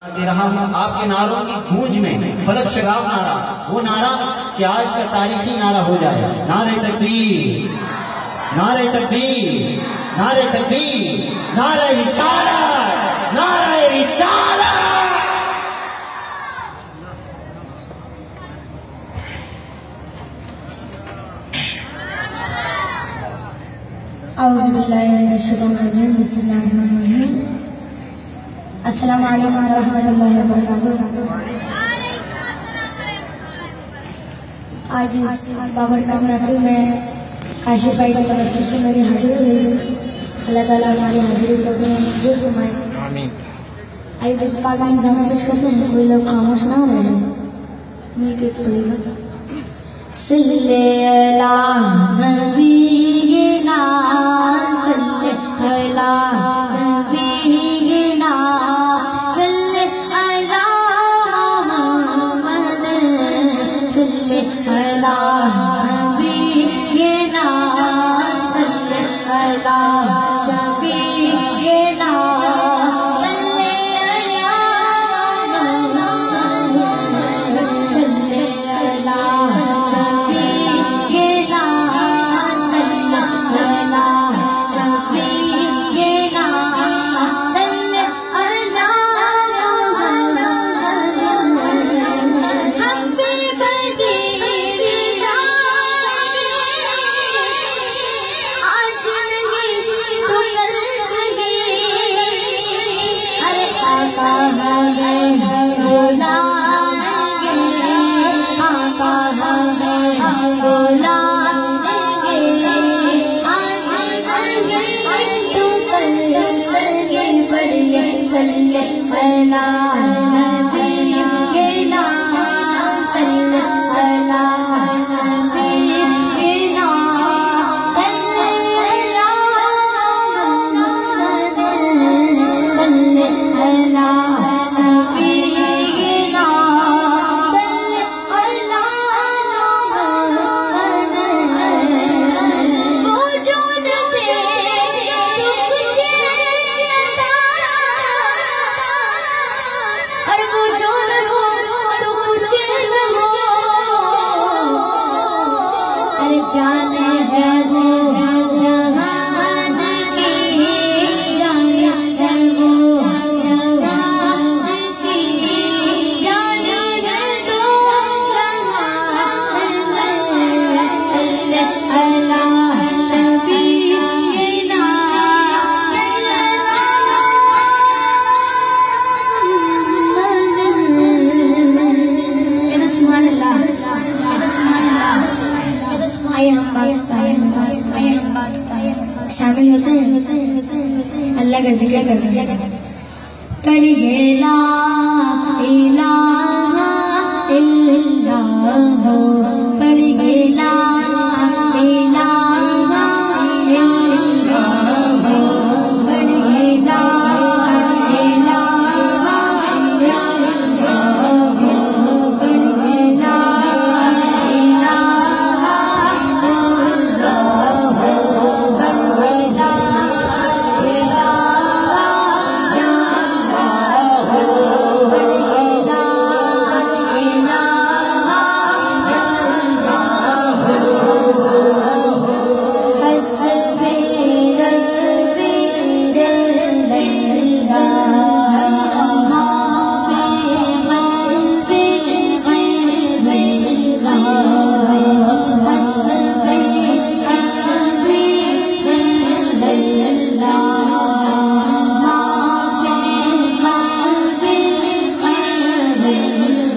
दे रहा हूँ आपके नारों की गूंज में फलक शगाफ नारा, वो नारा कि आज का तारीखी नारा हो जाए। नारे तकबीर, नारे तकबीर, नारे तकबीर, नारे रिसालत, नारे रिसालत। औज़ु बिल्लाहि मिनश शैतानिर रजीम, बिस्मिल्लाहिर रहमानिर रहीम। अस्सलामु अलैकुम व रहमतुल्लाहि व बरकातुहू। आज इस बाबरकत महफिल में काशिफ भाई की तवज्जो से मेरी हाजिरी हुई। अल्लाह ताला हमारी हाजिरी को भी मंजूर फरमाए, आमीन। आइए देखो पाक में जमा पेश करते हैं, कोई लोग खामोश ना रहे, मिलके पढ़ेगा। सल्ले अला नबीना, सल्ले अला नबीना, सल्ले अला मुहम्मद, सल्ले अला नबीना, सल्ले अला शफीना, सल्ले अला मुहम्मद, सल्ले अला शामिल होते हैं, अल्लाह का जिक्र करते हैं। पढ़िए ला इलाहा इल्लल्लाह, पढ़िए ला इलाहा इल्लल्लाह, पढ़िए ला इलाहा इल्लल्लाह, पढ़िए ला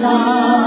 Allah